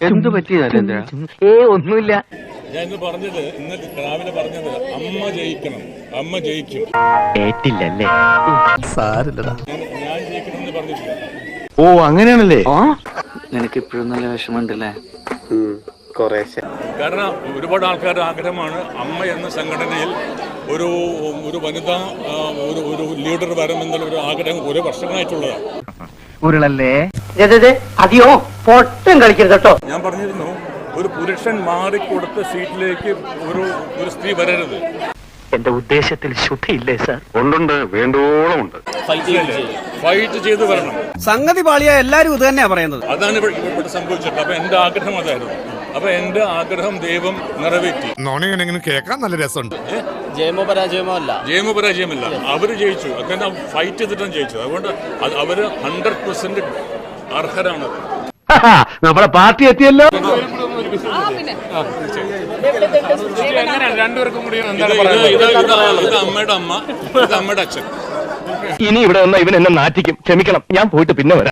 എന്തു പറ്റി നരേന്ദ്ര? ഒന്നുമില്ല. ഞാൻ ഇന്ന് രാവിലെ പറഞ്ഞത് അമ്മ ജയിക്കണം, അമ്മ ജയിക്കും. കേട്ടില്ലല്ലേ? സാരില്ലടാ. ഞാൻ ജയിക്കണമെന്ന് പറഞ്ഞിട്ടില്ല. ഓ അങ്ങനെയാണല്ലേ? നിനക്ക് ഇപ്പോഴും നല്ല വിഷമമുണ്ടല്ലേ? കാരണം ഒരുപാട് ആൾക്കാരുടെ ആഗ്രഹമാണ് അമ്മ എന്ന സംഘടനയിൽ ഒരു വനിതാ ഒരു ലീഡർ വരണമെന്നുള്ള ഒരു ആഗ്രഹം ഒരു വർഷങ്ങളായിട്ടുള്ളതാണ്. ഉരുളല്ലേ അതെയോ പൊട്ടും കളിക്കരുത് കേട്ടോ. ഞാൻ പറഞ്ഞിരുന്നു, ഒരു പുരുഷൻ മാറിക്കൊടുത്ത സീറ്റിലേക്ക് ഒരു സ്ത്രീ വരരുത്. എന്റെ ഉദ്ദേശത്തിൽ ശുദ്ധിയില്ലേ സാർ? ഉണ്ടുണ്ട്, വേണ്ടോളം ഉണ്ട്. ഫൈറ്റ് ചെയ്ത് വരണം. സംഗതി പാളിയ എല്ലാരും ഇത് തന്നെയാ പറയുന്നത്. അതാണ് ഇവിടെ സംഭവിച്ചിട്ട്. അപ്പൊ എന്റെ ആഗ്രഹം അതായിരുന്നു. അപ്പൊ എന്റെ ആഗ്രഹം ദൈവം നിറവേറ്റി. നോണിങ്ങനെ കേൾക്കാൻ നല്ല രസമുണ്ട്. ജയമോ പരാജയമോ അല്ല. ജയമോ പരാജയമല്ല, അവര് ജയിച്ചു. അതൊക്കെ ഫൈറ്റ് ചെയ്തിട്ടാണ് ജയിച്ചത്. അതുകൊണ്ട് അവര് 100% അർഹരാണ്. നമ്മുടെ പാർട്ടി എത്തിയല്ലോ. ഇത് അമ്മയുടെ അമ്മ, ഇത് അമ്മയുടെ അച്ഛൻ. ഇനി ഇവിടെ വന്ന ഇവൻ എന്നെ നാറ്റിക്കും. ക്ഷമിക്കണം, ഞാൻ പോയിട്ട് പിന്നെ വരാം.